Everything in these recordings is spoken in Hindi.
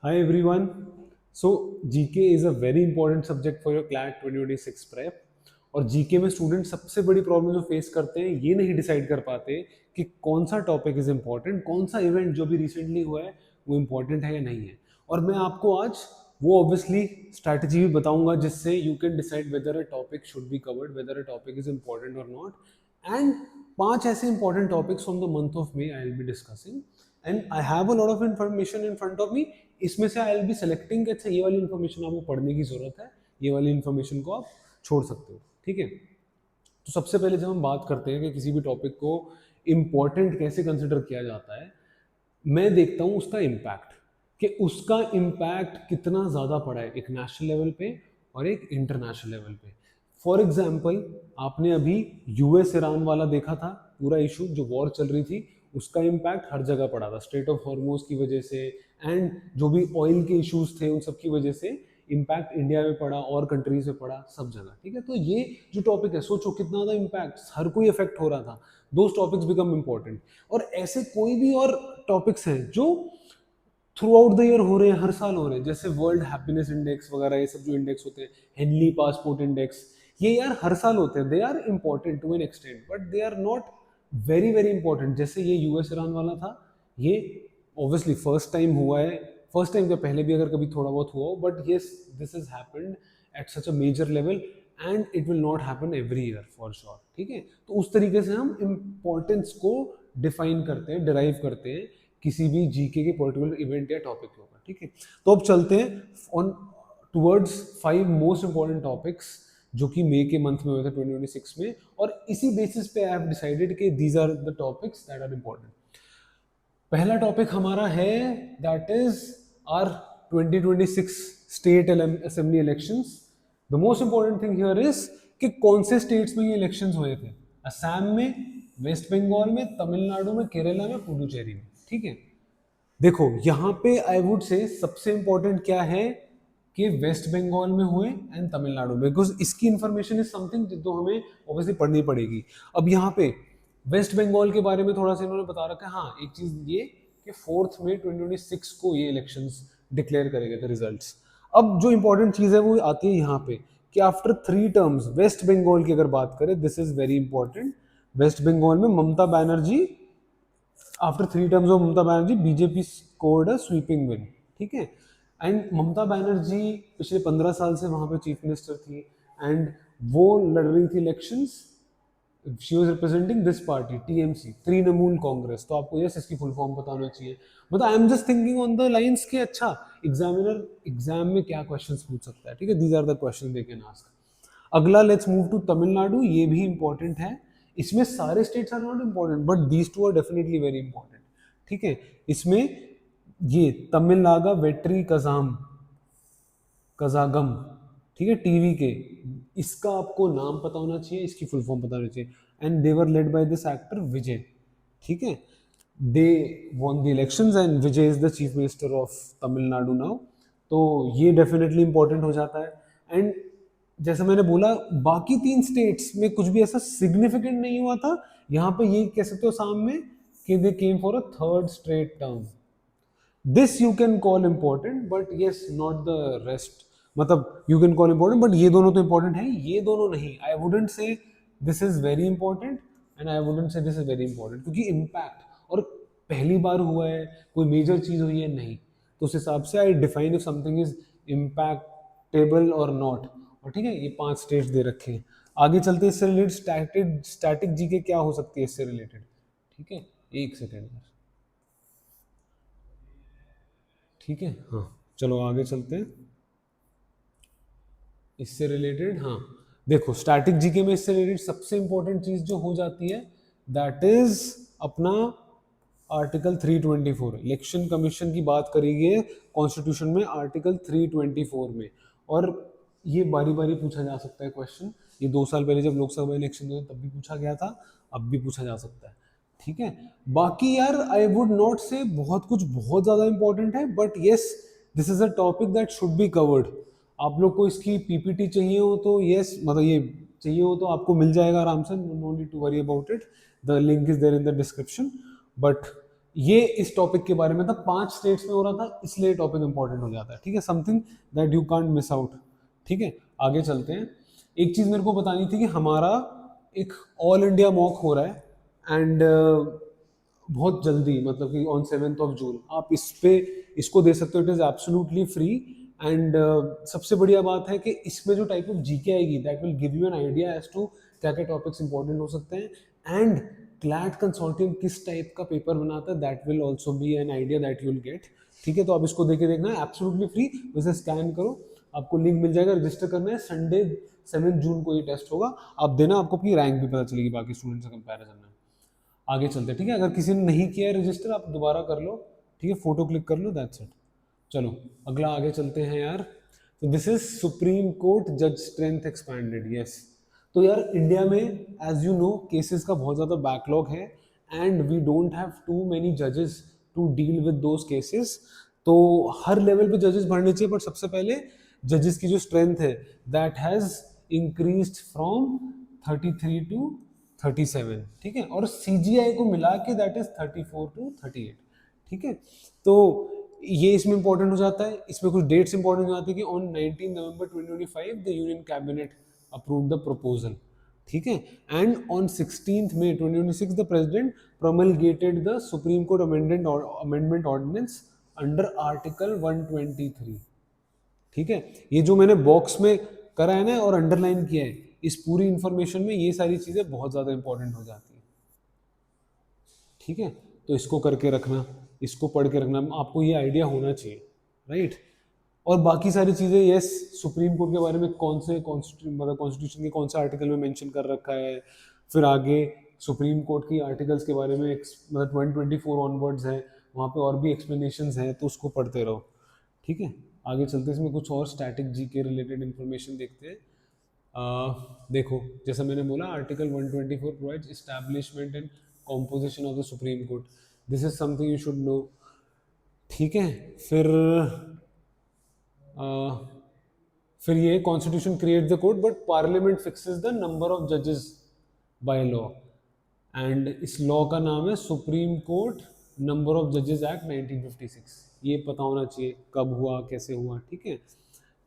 Hi everyone. So GK is a very important subject for your CLAT 2026 prep. और जीके में स्टूडेंट सबसे बड़ी प्रॉब्लम जो फेस करते हैं ये नहीं डिसाइड कर पाते कि कौन सा टॉपिक इज इम्पोर्टेंट, कौन सा इवेंट जो भी रिसेंटली हुआ है वो इम्पोर्टेंट है या नहीं है। और मैं आपको आज वो ऑब्वियसली स्ट्रैटेजी भी बताऊंगा जिससे you can decide whether a topic should be covered, weather a topic is important और नॉट। एंड 5 ऐसे important topics from the month of may I will be discussing and I have a lot of information in front of me. इसमें से आई विल बी सेलेक्टिंग अच्छा ये वाली इन्फॉर्मेशन आपको पढ़ने की जरूरत है, ये वाली इन्फॉर्मेशन को आप छोड़ सकते हो। ठीक है, तो सबसे पहले जब हम बात करते हैं कि किसी भी टॉपिक को इम्पोर्टेंट कैसे कंसिडर किया जाता है, मैं देखता हूँ उसका इम्पैक्ट, कि उसका इम्पैक्ट कितना ज़्यादा पड़ा है एक नेशनल लेवल पे और एक इंटरनेशनल लेवल पे। फॉर एग्जाम्पल, आपने अभी यूएस ईरान वाला देखा था पूरा इशू, जो वॉर चल रही थी, उसका इम्पैक्ट हर जगह पड़ा था स्ट्रेट ऑफ हॉर्मोज की वजह से, एंड जो भी ऑयल के इश्यूज थे उन सब की वजह से इम्पैक्ट इंडिया में पड़ा और कंट्रीज में पड़ा, सब जगह। ठीक है, तो ये जो टॉपिक है, सोचो कितना ज़्यादा इम्पैक्ट, हर कोई इफेक्ट हो रहा था। Those topics become important. और ऐसे कोई भी और टॉपिक्स हैं जो थ्रू आउट द ईयर हो रहे हैं, हर साल हो रहे हैं, जैसे वर्ल्ड हैप्पीनेस इंडेक्स वगैरह, ये सब जो इंडेक्स होते हैं, हेनली पासपोर्ट इंडेक्स, ये यार हर साल होते हैं। They are important to an extent but they are not very very important. जैसे ये यूएस ईरान वाला था, ये ऑब्वियसली फर्स्ट टाइम हुआ है, फर्स्ट टाइम क्या, पहले भी अगर कभी थोड़ा बहुत हुआ हो, but yes this is happened at such a major level and it will not happen every year for sure. ठीक है, तो उस तरीके से हम इम्पोर्टेंस को डिफाइन करते हैं, डिराइव करते हैं किसी भी जीके के पर्टिकुलर इवेंट या टॉपिक के ऊपर। ठीक है, तो अब चलते हैं on towards 5 most important topics जो कि मई के मंथ में हुए थे 2026 में, और इसी बेसिस पे आई हैव डिसाइडेड कि these are the topics that are important. पहला टॉपिक हमारा है that is our 2026 state assembly elections. The most important thing here is कि कौन से स्टेट्स में ये इलेक्शंस हुए थे। असम में, वेस्ट बंगाल में, तमिलनाडु में, केरला में, पुडुचेरी में। ठीक है, देखो यहाँ पे आई वुड से सबसे इंपॉर्टेंट क्या है कि वेस्ट बंगाल में हुए एंड तमिलनाडु में, बिकॉज इसकी इंफॉर्मेशन इज समथिंग जो हमें ऑब्वियसली पढ़नी पड़ेगी। अब यहाँ पे वेस्ट बंगाल के बारे में थोड़ा सा इन्होंने बता रखा है। हाँ, एक चीज ये कि 4 मई 2026 को ये इलेक्शंस डिक्लेयर करेंगे थे रिजल्ट्स। अब जो इंपॉर्टेंट चीज है वो आती है यहाँ पे कि आफ्टर 3 टर्म्स वेस्ट बंगाल की अगर बात करें, this is very important. West Bengal में Mamata Banerjee, after 3 terms of Mamata Banerjee, BJP scored a sweeping win. ठीक है, एंड ममता बनर्जी पिछले 15 साल से वहां पे चीफ मिनिस्टर थी एंड वो लड़ रही थी elections. She was representing this party TMC, Trinamool Congress. तो आपको यस इसकी फुल फॉर्म बताना चाहिए। मतलब I am just thinking on the lines के अच्छा एग्जामिनर एग्जाम में क्या क्वेश्चंस पूछ सकता है। ठीक है, these are the question they can ask. अगला लेट्स मूव टू तमिलनाडु, ये भी इंपॉर्टेंट है। इसमें सारे states are not important but these two are definitely very important. ठीक है, इसमें ये तमिलनागा वेट्री कजाम, कजागम, ठीक है, टीवी के, इसका आपको नाम पता होना चाहिए, इसकी फुल फॉर्म पता होना चाहिए। And they were led by this actor Vijay. ठीक है, they won the elections and Vijay is the chief minister of Tamil Nadu now. तो ये डेफिनेटली इंपॉर्टेंट हो जाता है। एंड जैसे मैंने बोला, बाकी 3 स्टेट्स में कुछ भी ऐसा सिग्निफिकेंट नहीं हुआ था। यहाँ पे ये कह सकते हो सामने कि they came for a third straight term. This you can call important but yes not the rest. मतलब you can call important but ये दोनों तो इंपॉर्टेंट है, ये दोनों नहीं। I wouldn't say this is very important and I wouldn't say this is very important, क्योंकि इम्पैक्ट और पहली बार हुआ है, कोई मेजर चीज हुई है नहीं, तो उस हिसाब से I define if something is impactable और नॉट। और ठीक है, ये 5 स्टेट्स दे रखे हैं। आगे चलते हैं, इससे रिलेटेड स्टैटिक जी के क्या हो सकती है इससे रिलेटेड। ठीक है, एक सेकेंड। ठीक है, हाँ, चलो आगे चलते हैं इससे रिलेटेड। हाँ, देखो स्टैटिक जीके में इससे रिलेटेड सबसे इंपॉर्टेंट चीज जो हो जाती है दैट इज अपना आर्टिकल 324। इलेक्शन कमीशन की बात करेंगे कॉन्स्टिट्यूशन में आर्टिकल 324 में। और ये बारी बारी पूछा जा सकता है क्वेश्चन। ये 2 साल पहले जब लोकसभा इलेक्शन हुए तब भी पूछा गया था, अब भी पूछा जा सकता है। ठीक है, बाकी यार आई वुड नॉट से बहुत कुछ बहुत ज्यादा इंपॉर्टेंट है, but yes this is a topic that should be covered. आप लोग को इसकी पीपीटी चाहिए हो तो यस, मतलब ये चाहिए हो तो आपको मिल जाएगा आराम से, no need to worry about it. The link is there in the description. But ये इस टॉपिक के बारे में था, 5 स्टेट्स में हो रहा था, इसलिए टॉपिक इंपॉर्टेंट हो जाता है, ठीक है, something that you can't miss out. ठीक है, आगे चलते हैं। एक चीज मेरे को बतानी थी कि हमारा एक ऑल इंडिया मॉक हो रहा है एंड बहुत जल्दी, मतलब कि ऑन 7 जून आप इस पे इसको दे सकते हो, it is absolutely free. And सबसे बढ़िया बात है कि इसमें जो टाइप ऑफ जीके आएगी that will give you an idea as to क्या क्या टॉपिक्स इंपॉर्टेंट हो सकते हैं, एंड क्लैट कंसोर्टियम किस टाइप का पेपर बनाता है that will also be an idea that you will get. ठीक है, तो आप इसको देखे देखना, एब्सोल्युटली फ्री, वैसे स्कैन करो, आपको लिंक मिल जाएगा, रजिस्टर करना है, संडे 7 जून को ये टेस्ट होगा, आप देना, आपको अपनी रैंक भी पता चलेगी बाकी स्टूडेंट से कंपैरिजन में। आगे चलते हैं, ठीक है, अगर किसी ने नहीं किया है रजिस्टर आप दोबारा कर लो, ठीक है, फोटो क्लिक कर लो, दैट्स इट। चलो अगला आगे चलते हैं यार। तो दिस इज सुप्रीम कोर्ट जज स्ट्रेंथ एक्सपैंडेड, यस। तो यार इंडिया में एज यू नो केसेस का बहुत ज़्यादा बैकलॉग है and we don't have too many जजेस to deal with those cases. तो हर लेवल पे जजेस बढ़ने चाहिए, बट सबसे पहले जजेस की जो स्ट्रेंथ है that has increased from 33 to 37, ठीक है, और सीजीआई को मिला के दैट इज 34 टू 38, ठीक है। तो ये इसमें इंपॉर्टेंट हो जाता है, इसमें कुछ डेट्स इंपॉर्टेंट हो जाती है कि on 19 November 2025 the union cabinet approve the proposal, ठीक है, and on 16 May 2026 the president promulgated the supreme court amendment ordinance under article 123। ठीक है, ये जो मैंने बॉक्स में करा है ना और अंडरलाइन किया है, इस पूरी इंफॉर्मेशन में ये सारी चीजें बहुत ज्यादा इंपॉर्टेंट हो जाती है, ठीक है। तो इसको करके रखना, इसको पढ़ के रखना, आपको ये आइडिया होना चाहिए, राइट। और बाकी सारी चीजें, यस, सुप्रीम कोर्ट के बारे में कौन से मतलब कॉन्स्टिट्यूशन के कौन से आर्टिकल में मेंशन कर रखा है, फिर आगे सुप्रीम कोर्ट की आर्टिकल्स के बारे में मतलब 124 ऑनवर्ड्स है, वहाँ पे और भी एक्सप्लेनेशंस हैं, तो उसको पढ़ते रहो, ठीक है। आगे चलते हैं, इसमें कुछ और स्टैटिक जी के रिलेटेड इन्फॉर्मेशन देखते हैं। देखो जैसा मैंने बोला, article 124 provides establishment and composition of the supreme court, this is something you should know, ठीक है। फिर फिर ये constitution create the court but parliament fixes the number of जजेस बाय लॉ, एंड इस लॉ का नाम है सुप्रीम कोर्ट नंबर ऑफ जजेस एक्ट 1956। ये पता होना चाहिए कब हुआ, कैसे हुआ, ठीक है।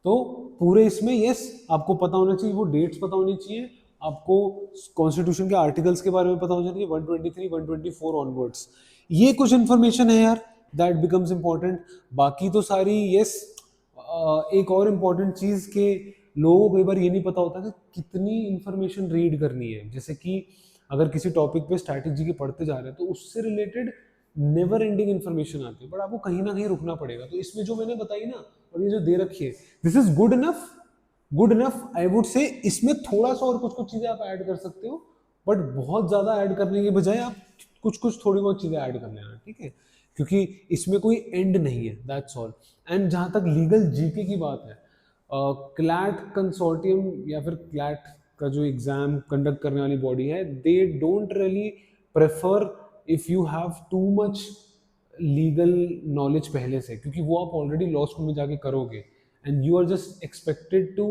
तो पूरे इसमें यस आपको पता होना चाहिए, वो डेट्स पता होनी चाहिए, आपको कॉन्स्टिट्यूशन के आर्टिकल्स के बारे में पता होना चाहिए, 123 124 ऑनवर्ड्स, ये कुछ इंफॉर्मेशन है यार दैट बिकम्स इंपॉर्टेंट। बाकी तो सारी यस। एक और इम्पॉर्टेंट चीज के लोगों को कई बार ये नहीं पता होता कि कितनी इंफॉर्मेशन रीड करनी है, जैसे कि अगर किसी टॉपिक पे स्ट्रैटेजी के पढ़ते जा रहे हैं तो उससे रिलेटेड नेवर एंडिंग इन्फॉर्मेशन आती है, बट आपको कहीं ना कहीं रुकना पड़ेगा। तो इसमें जो मैंने बताई ना और ये जो दे रखी है, this is good enough, good enough I would say. इसमें थोड़ा सा और कुछ कुछ चीजें आप ऐड कर सकते हो, बट बहुत ज्यादा ऐड करने के बजाय आप कुछ कुछ थोड़ी बहुत चीजें ऐड कर लेना, ठीक है, क्योंकि इसमें कोई एंड नहीं है, दैट्स ऑल। एंड जहां तक लीगल जीके की बात है, क्लैट कंसोर्टियम या फिर क्लैट का जो एग्जाम कंडक्ट करने वाली बॉडी है, they don't really prefer if you have too much legal knowledge पहले से, क्योंकि वो आप ऑलरेडी लॉ स्कूल में जाके करोगे and you are just expected to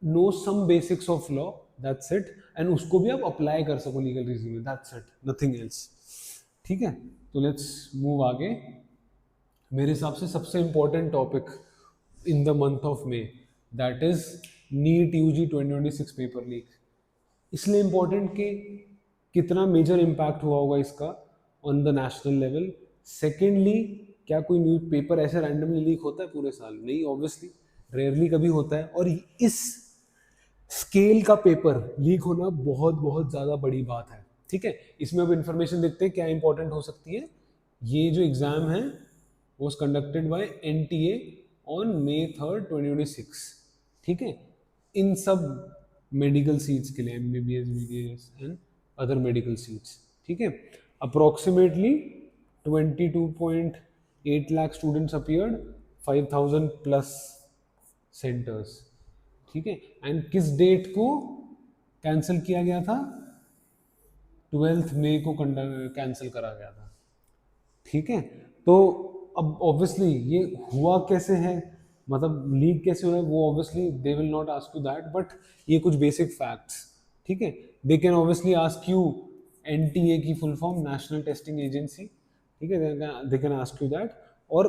know some basics of law, that's it, and उसको भी आप अप्लाई कर सको लीगल रीजनिंग में, दैट्स इट, नथिंग एल्स, ठीक है। तो लेट्स मूव आगे। मेरे हिसाब से सबसे important topic in the month of May that is NEET UG 2026 paper leak. इसलिए इंपॉर्टेंट कि कितना मेजर इम्पैक्ट हुआ होगा इसका on the national level. Secondly, क्या कोई न्यूज पेपर ऐसे रैंडमली लीक होता है पूरे साल? नहीं, ऑब्वियसली रेयरली कभी होता है, और इस स्केल का पेपर लीक होना बहुत बहुत ज़्यादा बड़ी बात है, ठीक है। इसमें अब इंफॉर्मेशन देखते हैं क्या इंपॉर्टेंट हो सकती है। ये जो एग्जाम है was conducted by NTA on May 3rd 2026, ठीक है, इन सब मेडिकल सीट्स के लिए, MBBS BDS and other medical seats, ठीक है। Approximately 22.8 lakh students appeared, 5000 plus centres, ठीक है। एंड किस डेट को कैंसिल किया गया था? 12 मई को कैंसिल करा गया था, ठीक है। तो अब ऑब्वियसली ये हुआ कैसे है, मतलब लीक कैसे हुआ है, वो obviously they will not ask you that, but ये कुछ बेसिक फैक्ट्स, ठीक है। They can obviously ask you NTA की full form, national testing agency, ठीक है, they can ask you that. और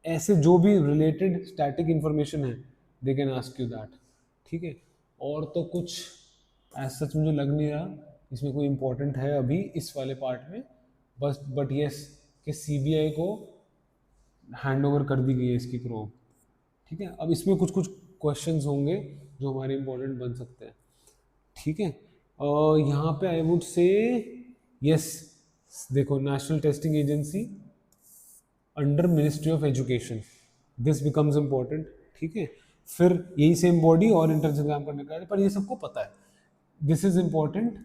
ऐसे जो भी रिलेटेड स्टैटिक इंफॉर्मेशन है they can ask you that, ठीक है। और तो कुछ एज सच मुझे लग नहीं रहा इसमें कोई इंपॉर्टेंट है अभी इस वाले पार्ट में, बस बट यस कि सीबीआई को हैंड ओवर कर दी गई है इसकी प्रोब, ठीक है। अब इसमें कुछ कुछ क्वेश्चंस होंगे जो हमारे इंपॉर्टेंट बन सकते हैं, ठीक है। यहाँ पे आई वुड से यस, देखो national testing agency under ministry of education, this becomes important, ठीक है। फिर यही सेम बॉडी और एंट्रेंस एग्जाम करने का है, पर ये सबको पता है, this is important.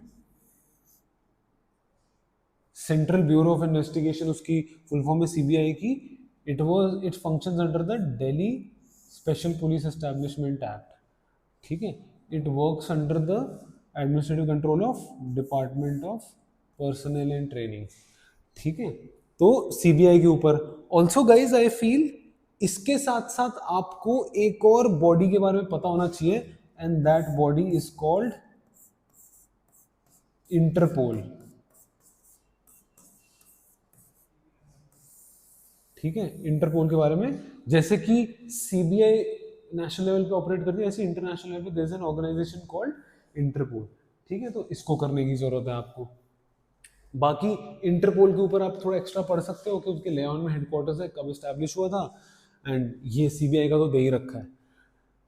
Central bureau of investigation, उसकी फुल फॉर्म है सीबीआई की, it functions under the Delhi special police establishment act, ठीक है। It works under the administrative control of department of personal and training, ठीक है। तो सीबीआई के ऊपर ऑल्सो गाइज आई फील इसके साथ साथ आपको एक और बॉडी के बारे में पता होना चाहिए, and that body is called Interpol, ठीक है। इंटरपोल के बारे में, जैसे कि सीबीआई नेशनल लेवल पे ऑपरेट करती है, ऐसे इंटरनेशनल लेवल पे there is an organisation called Interpol, ठीक है। तो इसको करने की जरूरत है आपको। बाकी इंटरपोल के ऊपर आप थोड़ा एक्स्ट्रा पढ़ सकते हो कि उसके लेऑन में हेडक्वार्टर्स है, कब स्टैब्लिश हुआ था, एंड ये सीबीआई का तो दे ही रखा है,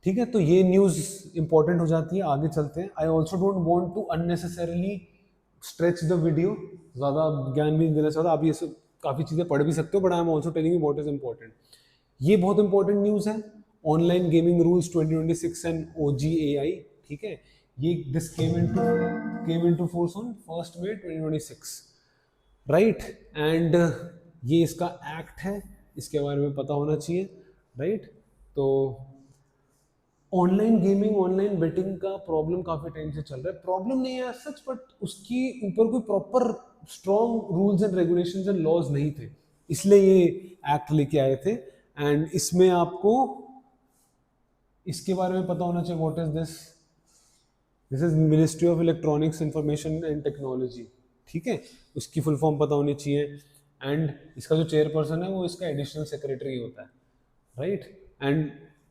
ठीक है। तो ये न्यूज़ इंपॉर्टेंट हो जाती है। आगे चलते हैं। I also don't want to unnecessarily stretch the video, ज़्यादा ज्ञान भी नहीं देना चाहता। आप ये सब काफ़ी चीज़ें पढ़ भी सकते हो, but I am also telling you what is important. ये बहुत इंपॉर्टेंट न्यूज़ है, online gaming rules 2026 and OGAI, ठीक है। ये this came into force on 1 May 2026, right. And ये इसका एक्ट है, इसके बारे में पता होना चाहिए, राइट। तो ऑनलाइन गेमिंग, ऑनलाइन बेटिंग का प्रॉब्लम काफी टाइम से चल रहा है, प्रॉब्लम नहीं है सच, बट उसकी ऊपर कोई proper strong rules and regulations and laws नहीं थे, इसलिए ये एक्ट लेके आए थे। एंड इसमें आपको इसके बारे में पता होना चाहिए, what is this, this is ministry of electronics information and technology, ठीक है। उसकी फुल फॉर्म पता होनी चाहिए, एंड इसका जो चेयरपर्सन है वो इसका एडिशनल सेक्रेटरी होता है, राइट। एंड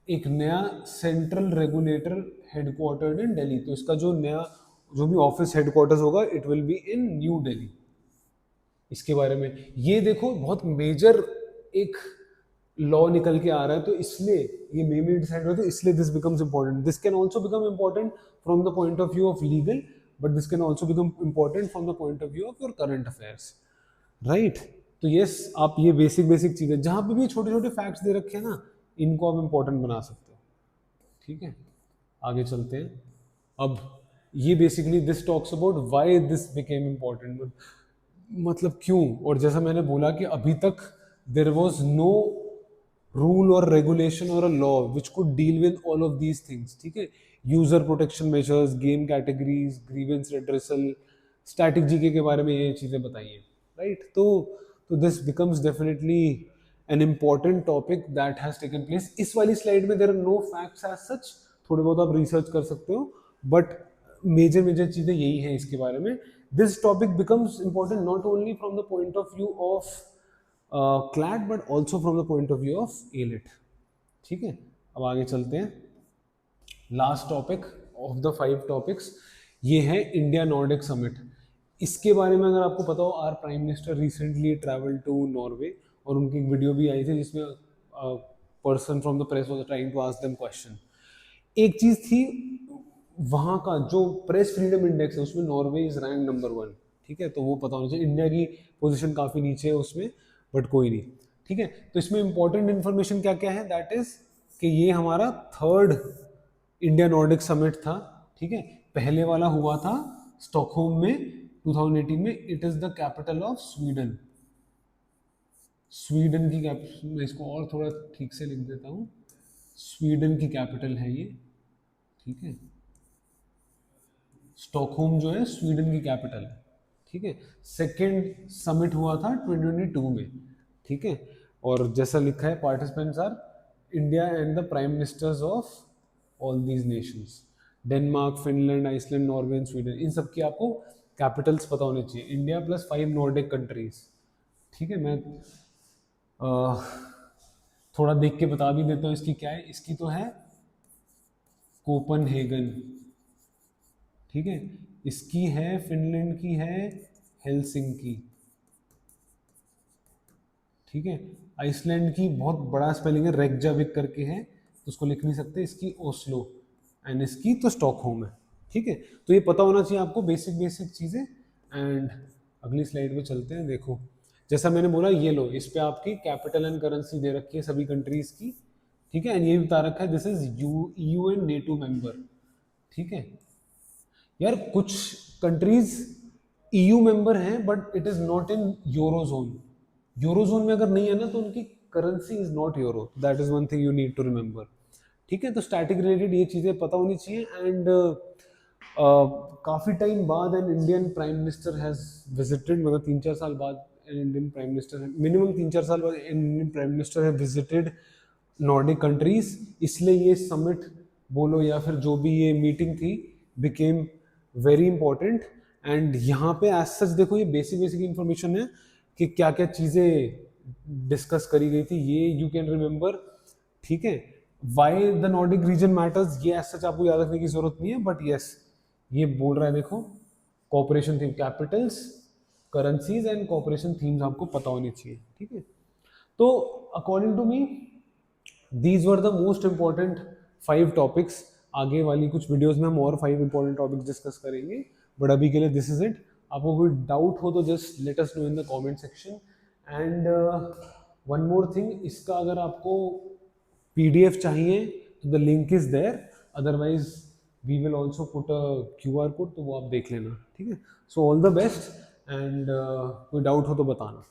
एक नया central regulator headquartered in Delhi, तो इसका जो नया जो भी ऑफिस हेडक्वार्टर्स होगा it will be in new Delhi. इसके बारे में ये देखो बहुत मेजर एक लॉ निकल के आ रहा है, तो इसलिए ये मे बी डिसाइड हो, तो इसलिए this becomes important. This can also become important from the point of view of legal, but this can also become important from the point of view of your current affairs, right. तो यस, आप ये बेसिक बेसिक चीजें जहां पे भी छोटे छोटे फैक्ट्स दे रखे हैं ना, इनको आप इंपॉर्टेंट बना सकते हो, ठीक है। आगे चलते हैं। अब ये basically this talks about why this became important, मतलब क्यों। और जैसा मैंने बोला कि अभी तक देयर वाज नो रूल और रेगुलेशन और a law which could deal with all of these things, ठीक है। User protection measures, game categories, grievance redressal, static GK के बारे में ये चीजें बताई हैं, राइट। तो this becomes definitely an important topic that has taken place. इस वाली स्लाइड में there are no facts as such, थोड़े बहुत आप रिसर्च कर सकते हो, बट मेजर मेजर चीजें यही हैं इसके बारे में। This topic becomes important not only from the point of view of CLAT but also from the point of view of ALET, ठीक है। अब आगे चलते हैं। Last topic of the 5 topics ये है इंडिया नॉर्डिक समिट। इसके बारे में अगर आपको पता हो, our prime minister recently travel to Norway, और उनकी एक वीडियो भी आई थी जिसमें person from the press was trying to ask them question. एक चीज थी, वहाँ का जो प्रेस फ्रीडम इंडेक्स है उसमें नॉर्वे इज रैंक नंबर 1, ठीक है। तो वो पता होना चाहिए, इंडिया की पोजीशन काफ़ी नीचे है उसमें, बट कोई नहीं, ठीक है। तो इसमें इंपॉर्टेंट इन्फॉर्मेशन क्या क्या है, दैट इज कि ये हमारा 3rd इंडिया नॉर्डिक समिट था, ठीक है। पहले वाला हुआ था स्टॉकहोम में 2018 में, it is the capital of Sweden. Sweden की कैपिटल, मैं इसको और थोड़ा ठीक से लिख देता हूँ, स्वीडन की कैपिटल है ये, ठीक है। स्टॉकहोम जो है स्वीडन की कैपिटल है, ठीक है। सेकेंड समिट हुआ था 2022 में, ठीक है। और जैसा लिखा है, participants are India and the prime ministers of all these nations, Denmark, Finland, Iceland, Norway and Sweden. इन सब की आपको कैपिटल्स पता होनी चाहिए, इंडिया प्लस 5 नॉर्डिक कंट्रीज, ठीक है, मैं थोड़ा देख के बता भी देता हूँ इसकी क्या है। इसकी तो है कोपनहेगन, ठीक है। इसकी है फिनलैंड की है हेलसिंकी, ठीक है। आइसलैंड की बहुत बड़ा स्पेलिंग है, रेकजाविक करके है, तो उसको लिख नहीं सकते। इसकी ओस्लो, एंड इसकी तो स्टॉकहोम है, ठीक है। तो ये पता होना चाहिए आपको, बेसिक बेसिक चीज़ें। एंड अगली स्लाइड पे चलते हैं। देखो जैसा मैंने बोला, ये लो, इस पे आपकी कैपिटल एंड करेंसी दे रखी है सभी कंट्रीज की, ठीक है। एंड ये भी बता रखा है this is EU an NATO member, ठीक है। यार कुछ कंट्रीज ईयू मेंबर हैं but it is not in eurozone. Eurozone में अगर नहीं है ना तो उनकी currency is not euro, that is one thing you need to remember, ठीक है। तो स्टैटिक रिलेटेड ये चीज़ें पता होनी चाहिए। एंड काफ़ी टाइम बाद an Indian prime minister has visited, मतलब 3-4 साल बाद इंडियन प्राइम मिनिस्टर, मिनिमम 3-4 साल बाद Indian prime minister have visited Nordic countries, इसलिए ये समिट बोलो या फिर जो भी ये मीटिंग थी बिकेम वेरी इंपॉर्टेंट। एंड यहाँ पे एज सच देखो, ये बेसिक बेसिक इंफॉर्मेशन है कि क्या क्या चीज़ें डिस्कस करी गई थी, ये यू कैन रिमेंबर, ठीक है। Why the Nordic region matters, ये एज सच आपको याद रखने की जरूरत नहीं है, बट यस ये बोल रहा है, देखो cooperation theme, capitals, currencies and cooperation themes आपको पता होनी चाहिए, ठीक है। तो according to me these were the most important 5 topics. आगे वाली कुछ वीडियोस में हम और 5 इंपॉर्टेंट टॉपिक्स डिस्कस करेंगे, बट अभी के लिए दिस इज इट। आपको कोई डाउट हो तो just let us know in the comment section. And one more thing, इसका अगर आपको PDF चाहिए तो the link is there, otherwise we will also put a QR code, तो वो आप देख लेना, ठीक है। So all the best, and कोई डाउट हो तो बताना।